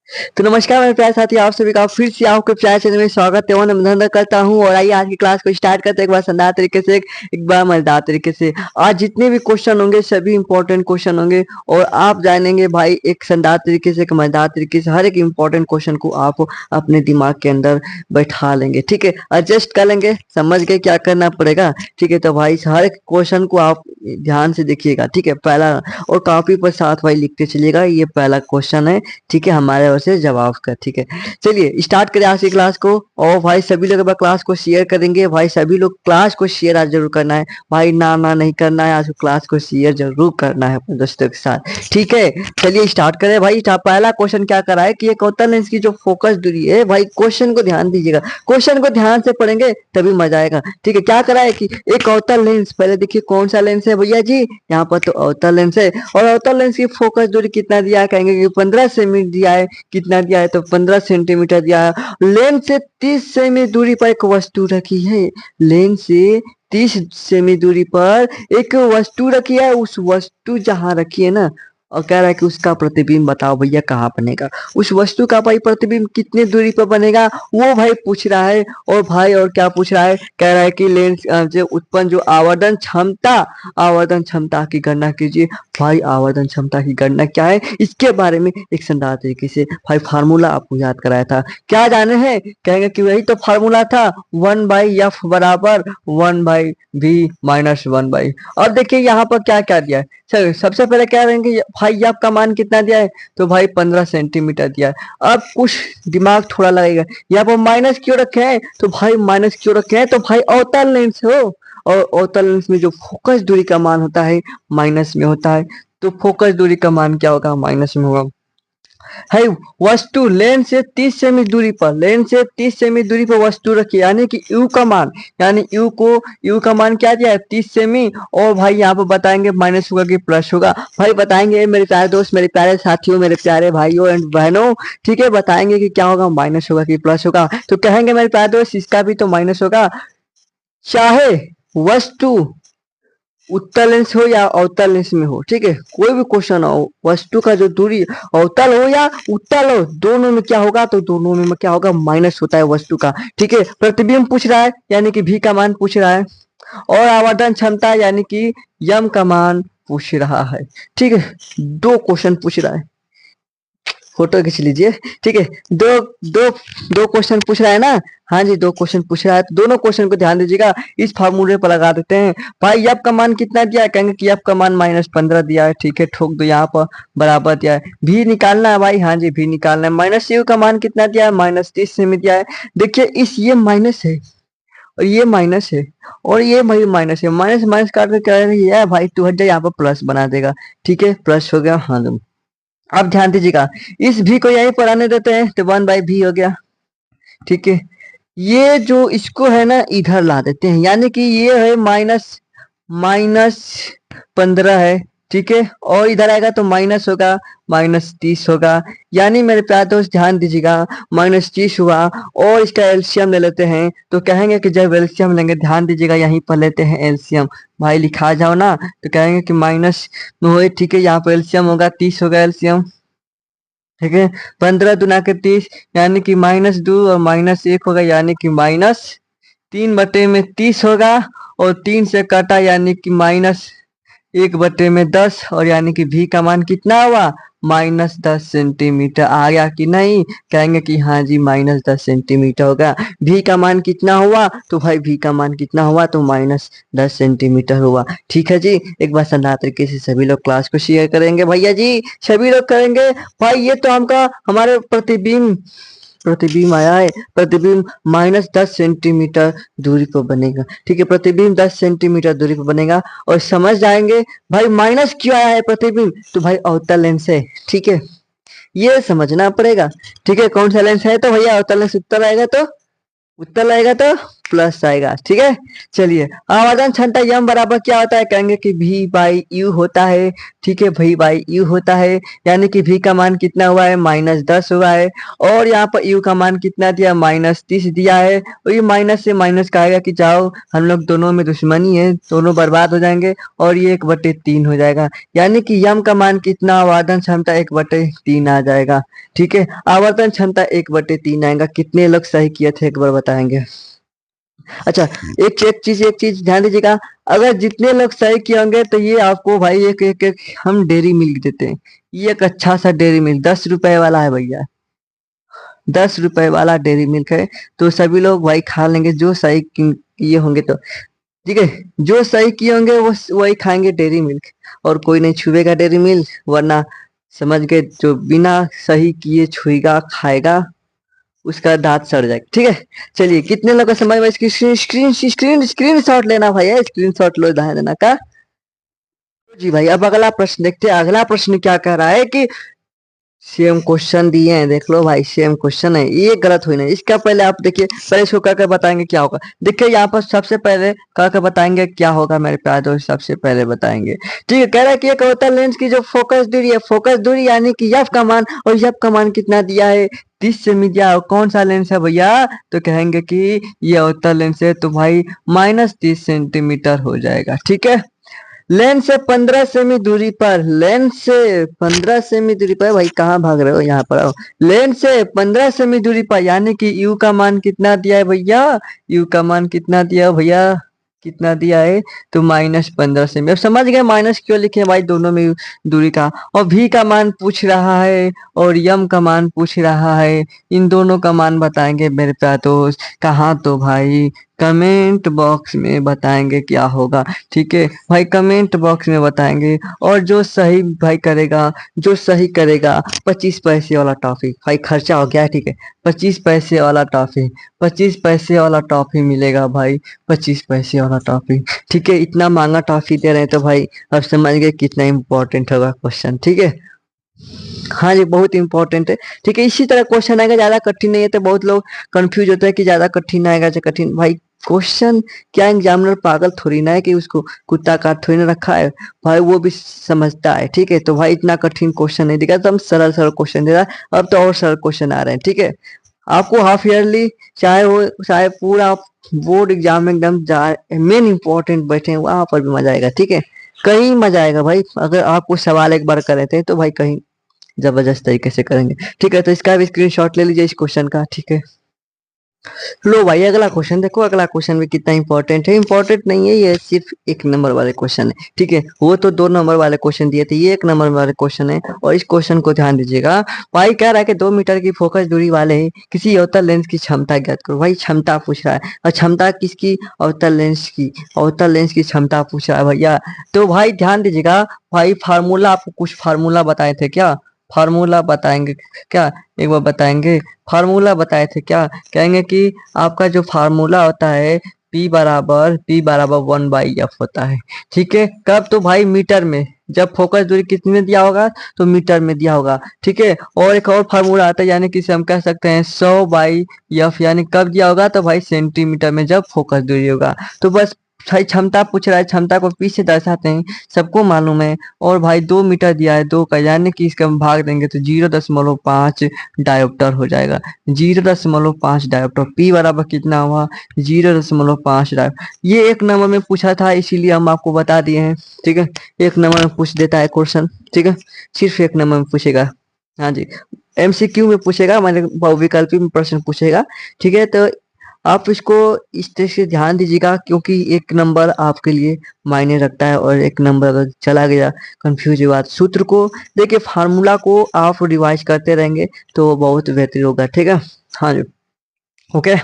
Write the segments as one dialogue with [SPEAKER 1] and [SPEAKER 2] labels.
[SPEAKER 1] तो नमस्कार मेरे प्यारे साथी, आप सभी का फिर से आपके प्यारे चैनल में स्वागत एवं अभिनंदन करता हूं। और आइए आज की क्लास को स्टार्ट करते हैं एक बार शानदार तरीके से, एक बार मजेदार तरीके से। आज जितने भी क्वेश्चन होंगे सभी इंपॉर्टेंट क्वेश्चन होंगे और आप जानेंगे भाई एक शानदार तरीके से, एक मजेदार तरीके से हर एक इंपॉर्टेंट क्वेश्चन को आप अपने दिमाग के अंदर बैठा लेंगे। ठीक है, एडजस्ट कर लेंगे, समझ गए क्या करना पड़ेगा। ठीक है, तो भाई हर एक क्वेश्चन को आप ध्यान से देखिएगा। ठीक है, पहला और कॉपी पर साथ भाई लिखते चलिएगा। ये पहला क्वेश्चन है, ठीक है, हमारे ओर से जवाब का। ठीक है, चलिए स्टार्ट करें आज की क्लास को। और भाई सभी लोग अब क्लास को शेयर करेंगे। भाई सभी लोग क्लास को शेयर आज जरूर करना है भाई, ना नहीं करना है, आज क्लास को शेयर जरूर करना है अपने दोस्तों के साथ। ठीक है, चलिए स्टार्ट करें भाई। पहला क्वेश्चन क्या करा है कि एक अवतल लेंस की जो फोकस दूरी है, भाई क्वेश्चन को ध्यान दीजिएगा, क्वेश्चन को ध्यान से पढ़ेंगे तभी मजा आएगा। ठीक है, क्या करा है कि एक अवतल लेंस, पहले देखिए कौन सा लेंस है भैया जी, यहाँ पर तो अवतल लेंस है। और अवतल लेंस की फोकस दूरी कितना दिया है, कहेंगे कि 15 सेंटीमीटर दिया है। कितना दिया है, तो 15 सेंटीमीटर दिया है। लेंस से 30 सेमी दूरी पर एक वस्तु रखी है। लेंस से 30 सेमी दूरी पर एक वस्तु रखी है। उस वस्तु जहां रखी है ना, और कह रहा है कि उसका प्रतिबिंब बताओ भैया कहाँ बनेगा। उस वस्तु का भाई प्रतिबिंब कितने दूरी पर बनेगा वो भाई पूछ रहा है। और भाई और क्या पूछ रहा है, कह रहा है कि लेंस से उत्पन्न जो आवर्धन क्षमता की गणना कीजिए। भाई आवर्धन क्षमता की गणना क्या है, इसके बारे में एक शानदार तरीके से भाई फार्मूला आपको याद कराया था। क्या जाने हैं, कहेंगे कि वही तो फार्मूला था, 1/f बराबर 1/v-1/। अब देखिए यहाँ पर क्या क्या दिया है। चलो सबसे पहले क्या रहेंगे भाई, एफ का मान कितना दिया है, तो भाई 15 सेंटीमीटर दिया है। अब कुछ दिमाग थोड़ा लगेगा, यहाँ पर माइनस क्यों रखे हैं, तो भाई माइनस क्यों रखे हैं, तो भाई अवतल लेंस हो, और अवतल लेंस में जो फोकस दूरी का मान होता है माइनस में होता है। तो फोकस दूरी का मान क्या होगा, माइनस में होगा। है वस्तु लेंस से 30 सेमी दूरी पर, लेंस से 30 सेमी दूरी पर वस्तु रखी, यानी कि यू का मान, यानी यू का मान क्या दिया है, 30 सेमी। और भाई यहाँ पर बताएंगे माइनस होगा कि प्लस होगा, भाई बताएंगे मेरे प्यारे दोस्त, मेरे प्यारे साथियों, मेरे प्यारे भाइयों एंड बहनों। ठीक है, बताएंगे कि क्या होगा, माइनस होगा कि प्लस होगा। तो कहेंगे मेरे प्यारे दोस्त इसका भी तो माइनस होगा। चाहे वस्तु उत्तल लेंस हो या अवतल लेंस में हो, ठीक है, कोई भी क्वेश्चन हो, वस्तु का जो दूरी अवतल हो या उत्तल हो, दोनों में क्या होगा, तो दोनों में क्या होगा, माइनस होता है वस्तु का। ठीक है, प्रतिबिंब पूछ रहा है यानी कि भी का मान पूछ रहा है, और आवर्धन क्षमता यानी कि यम का मान पूछ रहा है। ठीक है, दो क्वेश्चन पूछ रहा है, फोटो खींच लीजिए। ठीक है, दो दो दो क्वेश्चन पूछ रहा है ना, हाँ जी दो क्वेश्चन पूछ रहा है, तो दोनों क्वेश्चन को ध्यान दीजिएगा। इस फार्मूले पर लगा देते हैं। भाई एफ का मान कितना दिया है, कहेंगे कि एफ का मान -15 दिया है। ठीक है, ठोक दो यहाँ पर, बराबर दिया है। भी निकालना है भाई, हाँ जी भी निकालना है। माइनस यू का मान कितना दिया है, -30 से में दिया है। देखिए इस ये माइनस है और ये माइनस है और ये भाई माइनस है, माइनस माइनस काट के क्या है भाई, टू हट जाए, यहाँ पर प्लस बना देगा। ठीक है, प्लस हो गया। हाँ, अब ध्यान दीजिएगा, इस भी को यहीं पर आने देते हैं, तो 1/v हो गया। ठीक है, ये जो इसको है ना इधर ला देते हैं, यानी कि ये है माइनस 15 है। ठीक है, और इधर आएगा तो माइनस होगा, -30 होगा। यानी मेरे प्यारे दोस्त ध्यान दीजिएगा, -30 हुआ और इसका एलसीएम ले लेते हैं। तो कहेंगे कि जब एलसीएम लेंगे, ध्यान दीजिएगा यहीं पर लेते हैं एलसीएम। भाई लिखा जाओ ना, तो कहेंगे कि माइनस में हो। ठीक है, यहाँ पर एलसीएम होगा, 30 होगा एलसीएम। ठीक है, 15 दूना के 30, यानी कि -2 और -1 होगा, यानी कि -3/30 होगा। और 3 से काटा यानी कि -1/10, और यानी कि भी का मान कितना हुआ, -10 सेंटीमीटर। आ गया कि नहीं, कहेंगे कि हाँ जी -10 सेंटीमीटर होगा। भी का मान कितना हुआ, तो भाई भी का मान कितना हुआ, तो -10 सेंटीमीटर हुआ। ठीक है जी, एक बार शानदार तरीके से सभी लोग क्लास को शेयर करेंगे भैया जी, सभी लोग करेंगे। भाई ये तो हमारे प्रतिबिंब प्रतिबिंब आया है, प्रतिबिंब -10 सेंटीमीटर दूरी पर बनेगा। ठीक है, प्रतिबिंब 10 सेंटीमीटर दूरी पर बनेगा। और समझ जाएंगे भाई माइनस क्यों आया है प्रतिबिंब, तो भाई अवतल लेंस है। ठीक है, ये समझना पड़ेगा। ठीक है, कौन सा लेंस है, तो भैया अवतल लेंस उत्तल आएगा तो प्लस आएगा। ठीक है, चलिए आवर्धन क्षमता यम बराबर क्या होता है, कहेंगे कि v बाई यू होता है। ठीक है, v बाई यू होता है, यानी कि v का मान कितना हुआ है, -10 हुआ है, और यहाँ पर u का मान कितना दिया, -30 दिया है। और ये माइनस से माइनस कहेगा कि जाओ, हम लोग दोनों में दुश्मनी है, दोनों बर्बाद हो जाएंगे, और ये 1/3 हो जाएगा, यानी कि यम का मान कितना, आवर्धन क्षमता 1/3 आ जाएगा। ठीक है, आवर्तन क्षमता 1/3 आएगा। कितने लोग सही किए थे एक बार बताएंगे। अच्छा, एक चीज ध्यान दीजिएगा, अगर जितने लोग सही किए होंगे तो ये आपको भाई एक हम डेयरी मिल्क देते हैं। ये एक अच्छा सा डेयरी मिल्क 10 रुपए वाला है भैया, 10 रुपए वाला डेयरी मिल्क है। तो सभी लोग भाई खा लेंगे जो सही किए होंगे तो। ठीक है, जो सही किए होंगे वो वही खाएंगे डेयरी मिल्क, और कोई नहीं छुएगा डेयरी मिल्क, वरना समझ गए, जो बिना सही किए छुएगा खाएगा उसका दांत सड़ जाएगा। ठीक है, चलिए कितने लोग को समझ में, इसकी स्क्रीन शॉट लेना भाई, स्क्रीन शॉट लो, ध्यान देना का। जी भाई, अब अगला प्रश्न देखते हैं। अगला प्रश्न क्या कह रहा है कि सेम क्वेश्चन दिए हैं, देख लो भाई, सेम क्वेश्चन है, ये गलत हुई नहीं। इसका पहले आप देखिए, पहले इसको करके बताएंगे क्या होगा। देखिए यहाँ पर सबसे पहले करके बताएंगे क्या होगा मेरे प्यार दोस्त, सबसे पहले बताएंगे। ठीक है, कह रहा है कि एक अवतल लेंस की जो फोकस दूरी है, फोकस दूरी यानी कि एफ का मान, और एफ का मान कितना दिया है, 30 सेमी दिया है। कौन सा लेंस है भैया, तो कहेंगे कि ये अवतल लेंस है, तो भाई -30 सेंटीमीटर हो जाएगा। ठीक है, लेंस से 15 सेमी दूरी पर, लेंस से 15 सेमी दूरी पर, भाई कहाँ भाग रहे हो, यहाँ पर आओ। लेंस से 15 सेमी दूरी पर, यानी कि यू का मान कितना दिया है भैया, यू का मान कितना दिया है भैया, कितना दिया है, तो -15 सेमी। अब समझ गए माइनस क्यों लिखे भाई, दोनों में दूरी का। और भी का मान पूछ रहा है, और यम का मान पूछ रहा है, इन दोनों का मान बताएंगे मेरे प्यारे दोस्त। कहाँ, तो भाई कमेंट बॉक्स में बताएंगे क्या होगा। ठीक है भाई, कमेंट बॉक्स में बताएंगे, और जो सही भाई करेगा, जो सही करेगा 25 पैसे वाला टॉफी, भाई खर्चा हो गया है। ठीक है, 25 पैसे वाला टॉफी, 25 पैसे वाला टॉफी मिलेगा भाई, 25 पैसे वाला टॉफी। ठीक है, इतना महंगा टॉफी दे रहे हैं तो भाई अब समझ गए कितना इंपॉर्टेंट होगा क्वेश्चन। ठीक है, हाँ जी, बहुत इंपॉर्टेंट है। ठीक है, इसी तरह क्वेश्चन आएगा, ज्यादा कठिन नहीं है, तो बहुत लोग कंफ्यूज होते हैं कि ज्यादा कठिन आएगा या कठिन। भाई क्वेश्चन क्या, एग्जामिनर पागल थोड़ी ना है कि उसको कुत्ता काट थोड़ी ना रखा है, भाई वो भी समझता है। ठीक है, तो भाई इतना कठिन क्वेश्चन नहीं दिखा, तो हम सरल सरल क्वेश्चन दे रहा है। अब तो और सरल क्वेश्चन आ रहे हैं। ठीक है, आपको हाफ ईयरली चाहे वो चाहे पूरा बोर्ड एग्जाम में एकदम मेन इंपॉर्टेंट बैठे हैं, वहां पर भी मजा आएगा। ठीक है, कहीं मजा आएगा भाई, अगर आपको सवाल एक बार करे थे तो भाई कहीं जबरदस्त तरीके से करेंगे। ठीक है, तो इसका भी स्क्रीनशॉट ले लीजिए इस क्वेश्चन का। ठीक है, लो भाई अगला क्वेश्चन देखो, अगला क्वेश्चन भी कितना इंपॉर्टेंट है। इंपॉर्टेंट नहीं है, ये सिर्फ 1 नंबर वाले क्वेश्चन है। ठीक है, वो तो 2 नंबर वाले क्वेश्चन दिए थे, ये 1 नंबर वाले क्वेश्चन है, और इस क्वेश्चन को ध्यान दीजिएगा। भाई कह रहा है कि 2 मीटर की फोकस दूरी वाले किसी अवतल लेंस की क्षमता ज्ञात करो। भाई क्षमता पूछ रहा है, और क्षमता किसकी, अवतल लेंस की, अवतल लेंस की क्षमता पूछ रहा है भैया। तो भाई ध्यान दीजिएगा, भाई फार्मूला, आपको कुछ फार्मूला बताए थे क्या, फार्मूला बताएंगे क्या, एक बार बताएंगे। फार्मूला बताए थे क्या, कहेंगे कि आपका जो फार्मूला होता है P बराबर 1/f होता है। ठीक है, कब, तो भाई मीटर में, जब फोकस दूरी कितने में दिया होगा, तो मीटर में दिया होगा। ठीक है, और एक और फार्मूला आता है, यानी कि इसे हम कह सकते हैं 100/f, यानी कब दिया होगा, तो भाई सेंटीमीटर में जब फोकस दूरी होगा। तो बस भाई क्षमता पूछ रहा है, क्षमता को पीछे दर्शाते हैं, सबको मालूम है। और भाई 2 मीटर दिया है, 2 का, यानी कि इसका हम भाग देंगे तो 0.5 डायोप्टर हो जाएगा, 0.5 डायोप्टर। पी बराबर कितना हुआ, 0.5 डायोप्टर। ये 1 नंबर में पूछा था, इसीलिए हम आपको बता दिए हैं। ठीक है, 1 नंबर में पूछ देता है क्वेश्चन। ठीक है, सिर्फ 1 नंबर में पूछेगा। हाँ जी, एमसीक्यू में पूछेगा, मैंने बहुविकल्पी में प्रश्न पूछेगा। ठीक है, तो आप इसको इस तरह से ध्यान दीजिएगा, क्योंकि 1 नंबर आपके लिए मायने रखता है, और 1 नंबर अगर चला गया कंफ्यूज हुआ, सूत्र को देखिए, फार्मूला को आप रिवाइज करते रहेंगे तो बहुत बेहतर होगा। ठीक है, हाँ जी, ओके,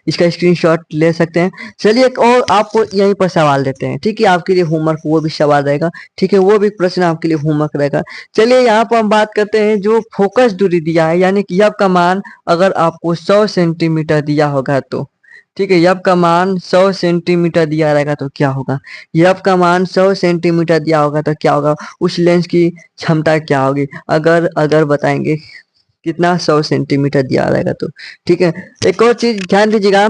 [SPEAKER 1] इसका स्क्रीनशॉट ले सकते हैं। चलिए एक और आपको यहीं पर सवाल देते हैं। ठीक है, आपके लिए होमवर्क, वो भी सवाल रहेगा। ठीक है, वो भी प्रश्न आपके लिए होमवर्क रहेगा। चलिए यहाँ पर हम बात करते हैं, जो फोकस दूरी दिया है, यानी कि यब का मान अगर आपको 100 सेंटीमीटर दिया होगा तो, ठीक है, यब का मान 100 सेंटीमीटर दिया रहेगा तो क्या होगा, यब का मान 100 सेंटीमीटर दिया होगा तो क्या होगा, उस लेंस की क्षमता क्या होगी, अगर अगर बताएंगे कितना, 100 सेंटीमीटर दिया रहेगा तो। ठीक है, एक और चीज ध्यान दीजिएगा,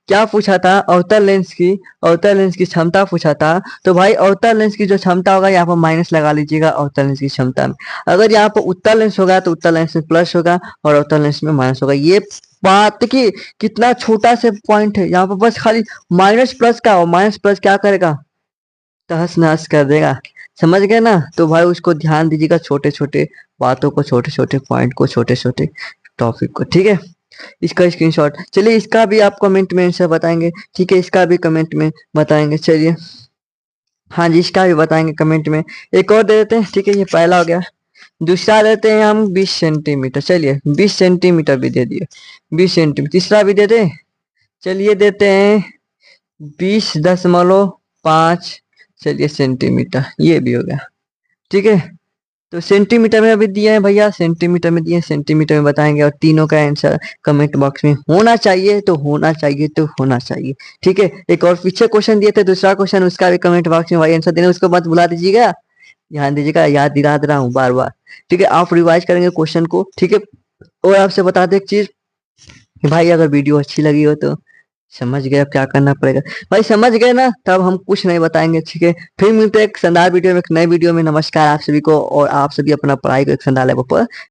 [SPEAKER 1] क्या पूछा था, अवतल लेंस की क्षमता पूछा था। तो भाई अवतल लेंस की जो क्षमता होगा यहाँ पर माइनस लगा लीजिएगा अवतल लेंस की क्षमता में। अगर यहाँ पर उत्तल लेंस होगा तो उत्तल लेंस में प्लस होगा और अवतल लेंस में माइनस होगा। ये बात की कितना छोटा से पॉइंट है, यहाँ पर बस खाली माइनस प्लस का, और माइनस प्लस क्या करेगा, तहस नहस कर देगा। समझ गए ना। तो भाई उसको ध्यान दीजिएगा, छोटे छोटे बातों को, छोटे छोटे पॉइंट को, छोटे छोटे टॉपिक को, ठीक है। इसका स्क्रीनशॉट, चलिए इसका भी आप कमेंट में आंसर बताएंगे, ठीक है, इसका भी कमेंट में बताएंगे। चलिए हाँ जी, इसका भी बताएंगे कमेंट में। एक और दे देते हैं, ठीक है, ये पहला हो गया। दूसरा देते हैं हम 20 सेंटीमीटर, चलिए 20 सेंटीमीटर भी दे दिए, 20 सेंटीमीटर। तीसरा भी दे दे, चलिए देते हैं 20.5, चलिए सेंटीमीटर, ये भी हो गया, ठीक है। तो सेंटीमीटर में अभी दिए हैं भैया, सेंटीमीटर में दिए हैं, सेंटीमीटर में बताएंगे। और तीनों का आंसर कमेंट बॉक्स में होना चाहिए, तो होना चाहिए, तो होना चाहिए, ठीक है। एक और पीछे क्वेश्चन दिए थे, दूसरा क्वेश्चन, उसका भी कमेंट बॉक्स में भाई आंसर देना, उसको मत भुला दीजिएगा, ध्यान दीजिएगा, याद दिला दे रहा हूँ बार बार, ठीक है। आप रिवाइज करेंगे क्वेश्चन को, ठीक है। और आपसे बता दें एक चीज, भाई अगर वीडियो अच्छी लगी हो तो समझ गए अब क्या करना पड़ेगा। भाई समझ गए ना, तब हम कुछ नहीं बताएंगे, ठीक है। फिर मिलते हैं एक शानदार वीडियो में, एक नए वीडियो में। नमस्कार आप सभी को, और आप सभी अपना पढ़ाई को एक शानदार लेवल पर